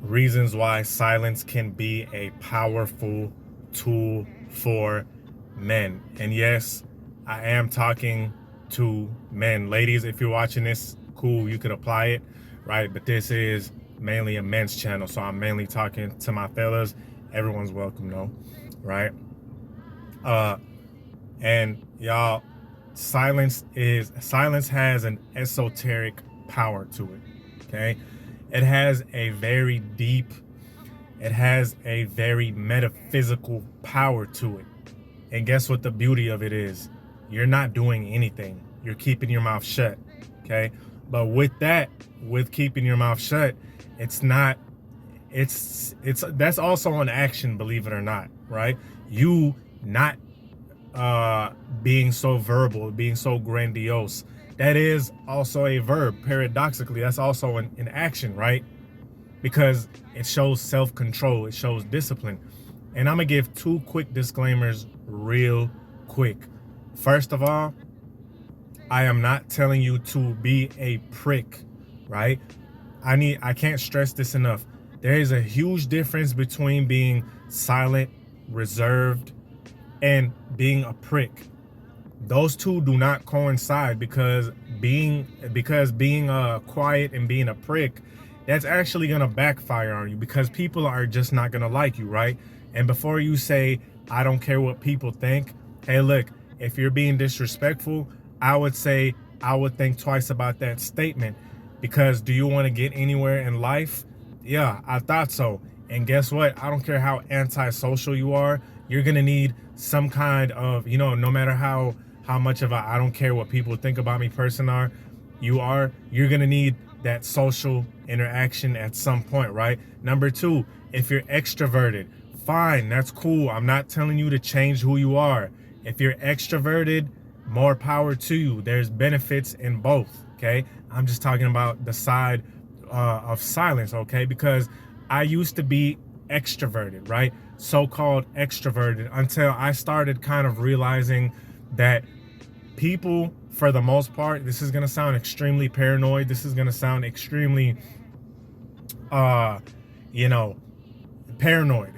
reasons why silence can be a powerful tool for men. And yes, I am talking to men. Ladies, if you're watching this, cool, you could apply it, right? But this is mainly a men's channel, so I'm mainly talking to my fellas. Everyone's welcome though, right? And y'all, silence has an esoteric power to it. Okay, it has a very deep, it has a very metaphysical power to it. And guess what the beauty of it is? You're not doing anything. You're keeping your mouth shut. Okay, but with keeping your mouth shut, it's not. That's also an action, believe it or not, right? You not being so verbal, being so grandiose, that is also a verb. Paradoxically, that's also an action, right? Because it shows self-control, it shows discipline. And I'm gonna give two quick disclaimers real quick. First of all, I am not telling you to be a prick, right? I can't stress this enough. There is a huge difference between being silent, reserved, and being a prick. Those two do not coincide, because being quiet and being a prick, that's actually gonna backfire on you, because people are just not gonna like you, right? And before you say, I don't care what people think, hey, look, if you're being disrespectful, I would say I would think twice about that statement, because do you want to get anywhere in life? Yeah, I thought so. And guess what? I don't care how antisocial you are, you're gonna need some kind of, no matter how much of a I don't care what people think about me person you're gonna need that social interaction at some point, right? Number two, if you're extroverted, fine, that's cool. I'm not telling you to change who you are. If you're extroverted, more power to you. There's benefits in both, okay? I'm just talking about the side of silence, okay? Because I used to be extroverted, right? So-called extroverted, until I started kind of realizing that people, for the most part, this is going to sound extremely paranoid. This is going to sound extremely, paranoid.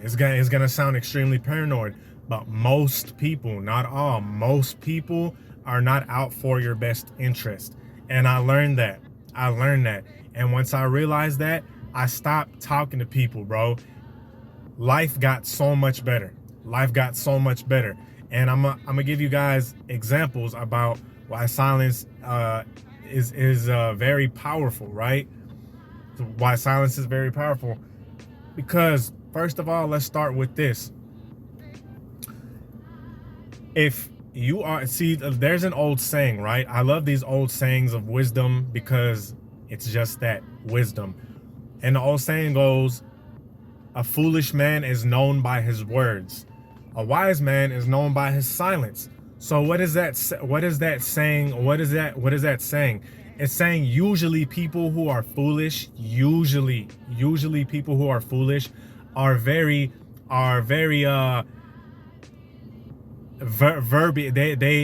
It's going to sound extremely paranoid. But most people, not all, most people are not out for your best interest. And I learned that. And once I realized that, I stopped talking to people, bro. Life got so much better. And I'm gonna give you guys examples about why silence is very powerful, right? Why silence is very powerful. Because first of all, let's start with this. If you are, there's an old saying, right? I love these old sayings of wisdom, because it's just that, wisdom. And the old saying goes, a foolish man is known by his words. A wise man is known by his silence. So what is that saying? What is that saying? It's saying usually people who are foolish, usually people who are foolish are very verby.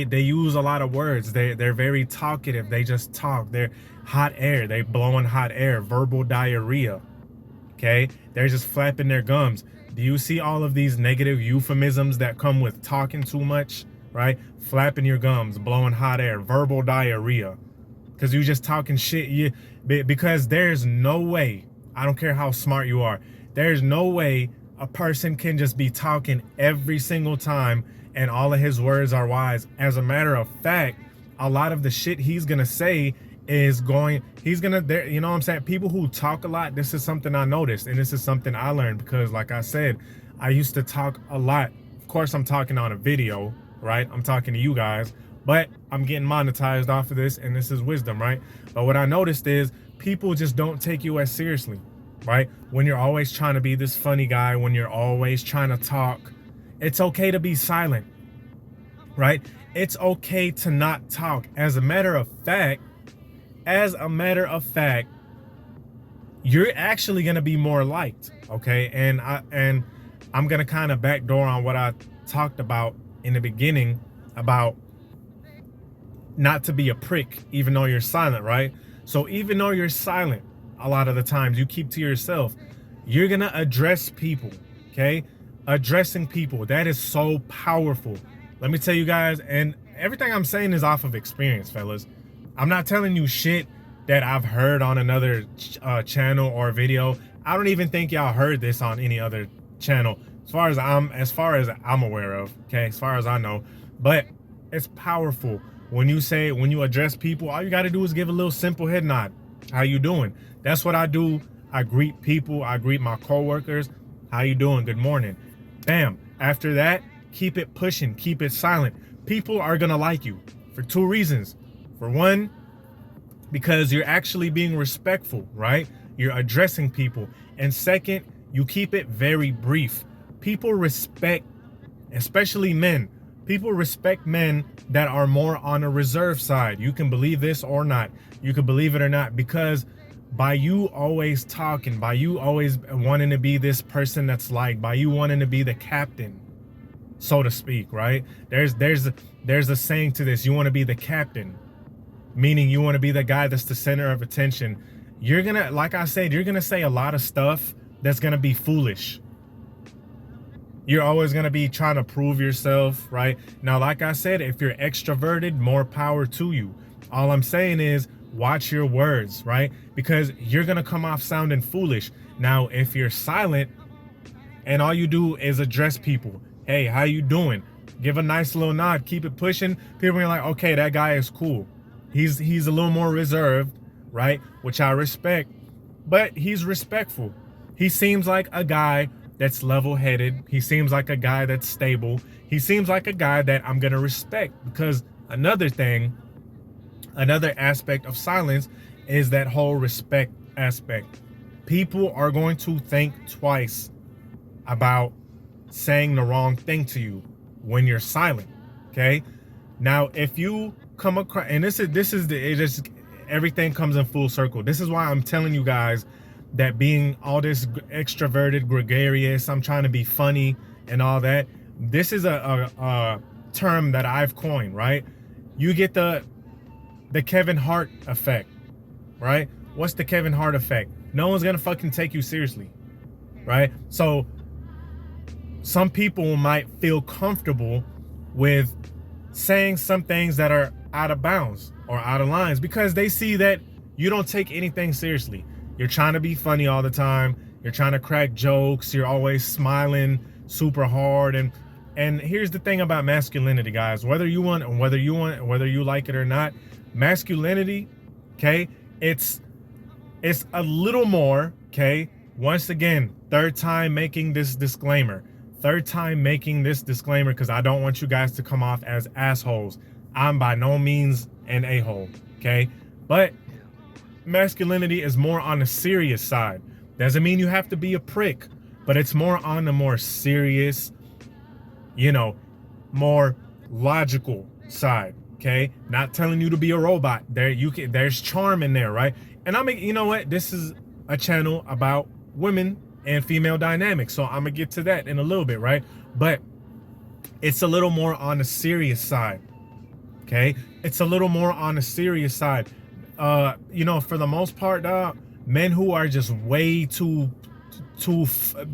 They use a lot of words. They're very talkative. They just talk. They're hot air. They blowing hot air. Verbal diarrhea. Okay, they're just flapping their gums. Do you see all of these negative euphemisms that come with talking too much, right? Flapping your gums, blowing hot air, verbal diarrhea, because you're just talking shit. Because there's no way, I don't care how smart you are, there's no way a person can just be talking every single time and all of his words are wise. As a matter of fact, a lot of the shit he's gonna say is going, you know what I'm saying? People who talk a lot, this is something I noticed, and this is something I learned, because like I said, I used to talk a lot. Of course, I'm talking on a video, right? I'm talking to you guys, but I'm getting monetized off of this, and this is wisdom, right? But what I noticed is people just don't take you as seriously, right? When you're always trying to be this funny guy, when you're always trying to talk, it's okay to be silent, right? It's okay to not talk. As a matter of fact, you're actually going to be more liked, okay? And I'm going to kind of backdoor on what I talked about in the beginning about not to be a prick even though you're silent, right? So even though you're silent, a lot of the times you keep to yourself, You're going to address people, okay? Addressing people, that is so powerful. Let me tell you guys, and everything I'm saying is off of experience, fellas. I'm not telling you shit that I've heard on another channel or video. I don't even think y'all heard this on any other channel, as far as I'm aware of, okay, as far as I know. But it's powerful when you address people. All you got to do is give a little simple head nod. How you doing? That's what I do. I greet people. I greet my coworkers. How you doing? Good morning. Bam. After that, keep it pushing. Keep it silent. People are gonna like you for two reasons. For one, because you're actually being respectful, right? You're addressing people. And second, you keep it very brief. People respect, especially men, people respect men that are more on a reserve side. You can believe this or not. You can believe it or not, because by you always talking, by you always wanting to be this person that's liked, by you wanting to be the captain, so to speak, right? There's a saying to this. You want to be the captain, meaning you want to be the guy that's the center of attention. You're gonna, like I said, you're gonna say a lot of stuff that's gonna be foolish. You're always gonna be trying to prove yourself, right? Now, like I said, if you're extroverted, more power to you. All I'm saying is watch your words, right? Because you're gonna come off sounding foolish. Now, if you're silent and all you do is address people, hey, how you doing? Give a nice little nod, keep it pushing. People are like, okay, that guy is cool. He's a little more reserved, right? Which I respect, but he's respectful. He seems like a guy that's level-headed. He seems like a guy that's stable. He seems like a guy that I'm gonna respect. Because another aspect of silence is that whole respect aspect. People are going to think twice about saying the wrong thing to you when you're silent, okay? Now, if you come across, and everything comes in full circle. This is why I'm telling you guys that being all this extroverted, gregarious, I'm trying to be funny and all that, this is a term that I've coined, right? You get the Kevin Hart effect, right? What's the Kevin Hart effect? No one's gonna fucking take you seriously, right? So some people might feel comfortable with saying some things that are out of bounds or out of lines because they see that you don't take anything seriously. You're trying to be funny all the time. You're trying to crack jokes. You're always smiling super hard. And here's the thing about masculinity, guys. Whether you like it or not, masculinity, okay, it's a little more, okay. Once again, third time making this disclaimer, because I don't want you guys to come off as assholes. I'm by no means an a-hole, okay? But masculinity is more on the serious side. Doesn't mean you have to be a prick, but it's more on the more serious, more logical side, okay? Not telling you to be a robot. There's charm in there, right? And you know what? This is a channel about women and female dynamics, so I'm gonna get to that in a little bit, right? But it's a little more on the serious side, okay? It's a little more on the serious side. For the most part, men who are just way too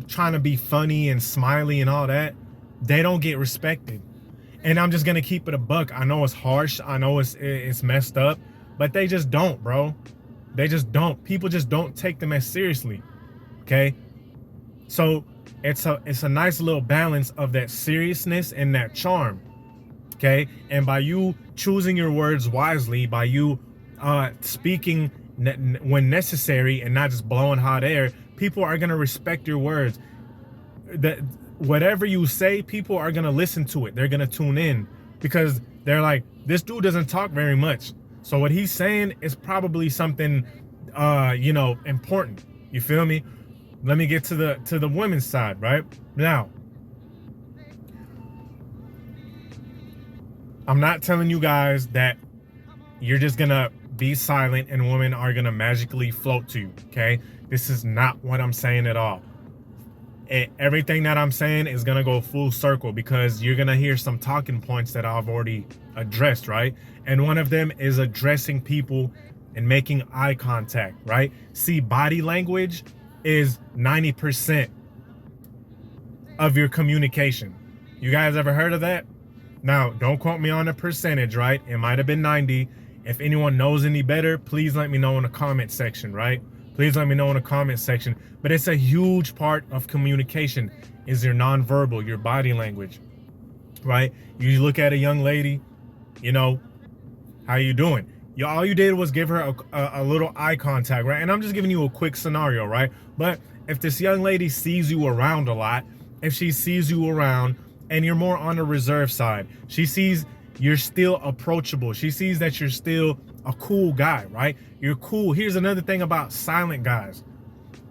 trying to be funny and smiley and all that, they don't get respected. And I'm just gonna keep it a buck. I know it's harsh. I know it's messed up, but they just don't, bro. They just don't. People just don't take them as seriously, okay? So it's a nice little balance of that seriousness and that charm, okay? And by you choosing your words wisely, by you speaking when necessary and not just blowing hot air, people are gonna respect your words. That whatever you say, people are gonna listen to it. They're gonna tune in because they're like, this dude doesn't talk very much, so what he's saying is probably something important. You feel me? Let me get to the women's side, right? Now, I'm not telling you guys that you're just gonna be silent and women are gonna magically float to you, okay? This is not what I'm saying at all. Everything that I'm saying is gonna go full circle because you're gonna hear some talking points that I've already addressed, right? And one of them is addressing people and making eye contact, right? See, body language is 90% of your communication. You guys ever heard of that? Now, don't quote me on the percentage, right? It might have been 90. If anyone knows any better, please let me know in the comment section, right? Please let me know in the comment section. But it's a huge part of communication is your nonverbal, your body language, right? You look at a young lady, you know, how you doing? All you did was give her a little eye contact, right? And I'm just giving you a quick scenario, right? But if this young lady sees you around a lot, if she sees you around and you're more on the reserve side, she sees you're still approachable. She sees that you're still a cool guy, right? You're cool. Here's another thing about silent guys.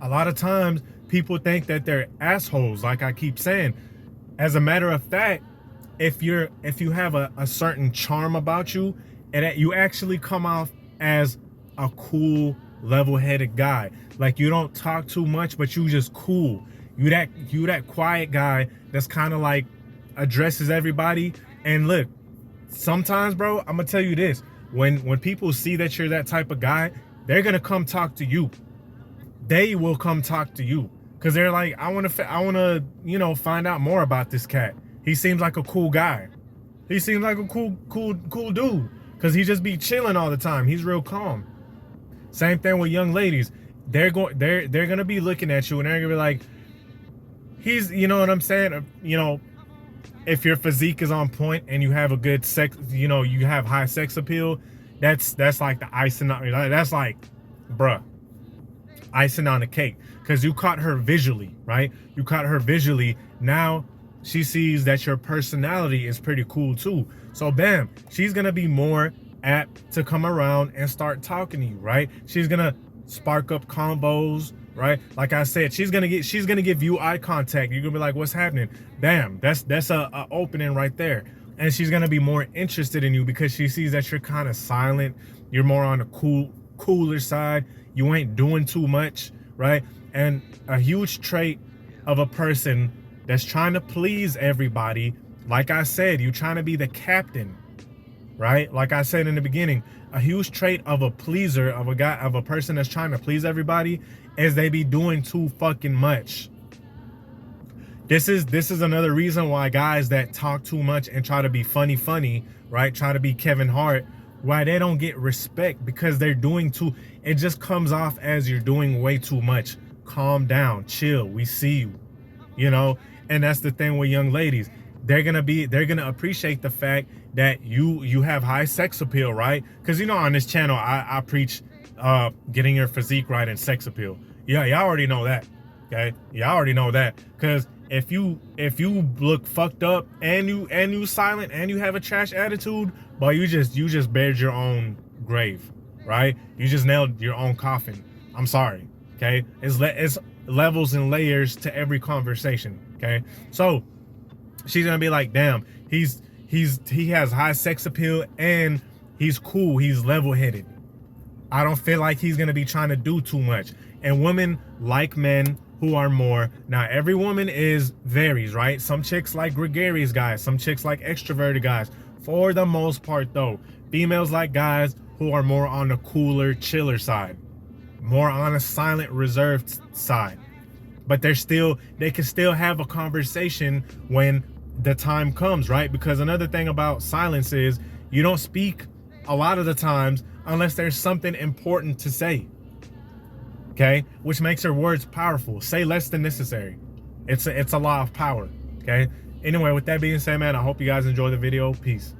A lot of times people think that they're assholes, like I keep saying. As a matter of fact, if you have a certain charm about you, and you actually come off as a cool, level-headed guy. Like you don't talk too much, but you just cool. You that quiet guy that's kind of like addresses everybody. And look, sometimes, bro, I'm gonna tell you this: when people see that you're that type of guy, they're gonna come talk to you. They will come talk to you because they're like, I wanna, you know, find out more about this cat. He seems like a cool guy. He seems like a cool dude because he just be chilling all the time. He's real calm. Same thing with young ladies. They're gonna be looking at you and they're gonna be like, he's, you know what I'm saying? You know, if your physique is on point and you have a good sex, you know, you have high sex appeal, that's like the icing on, that's like, bruh, icing on the cake. Because you caught her visually, right? You caught her visually. Now she sees that your personality is pretty cool too. So bam, she's gonna be more apt to come around and start talking to you, right? She's gonna spark up combos, right? Like I said, she's gonna give you eye contact. You're gonna be like, what's happening? Bam, that's a opening right there. And she's gonna be more interested in you because she sees that you're kind of silent. You're more on the cooler side. You ain't doing too much, right? And a huge trait of a person that's trying to please everybody, like I said, you're trying to be the captain, right? Like I said in the beginning, a huge trait of a pleaser, of a person that's trying to please everybody, is they be doing too fucking much. This is another reason why guys that talk too much and try to be funny, right? Try to be Kevin Hart, why they don't get respect, because they're doing too, it just comes off as you're doing way too much. Calm down, chill, we see you, you know? And that's the thing with young ladies. They're gonna appreciate the fact that you have high sex appeal, right? Because, you know, on this channel, I preach getting your physique right and sex appeal. Yeah, y'all already know that, okay? Y'all already know that. Because if you look fucked up and you silent and you have a trash attitude, boy, you just bared your own grave, right? You just nailed your own coffin. I'm sorry, okay? It's levels and layers to every conversation, okay? So she's gonna be like, damn, he has high sex appeal and he's cool, he's level-headed. I don't feel like he's gonna be trying to do too much. And women like men who are more, now every woman varies, right? Some chicks like gregarious guys, some chicks like extroverted guys. For the most part though, females like guys who are more on the cooler, chiller side, more on a silent, reserved side. But they can still have a conversation when the time comes, right? Because another thing about silence is you don't speak a lot of the times unless there's something important to say, okay? Which makes your words powerful. Say less than necessary. It's a law of power, okay? Anyway, with that being said, man, I hope you guys enjoy the video. Peace.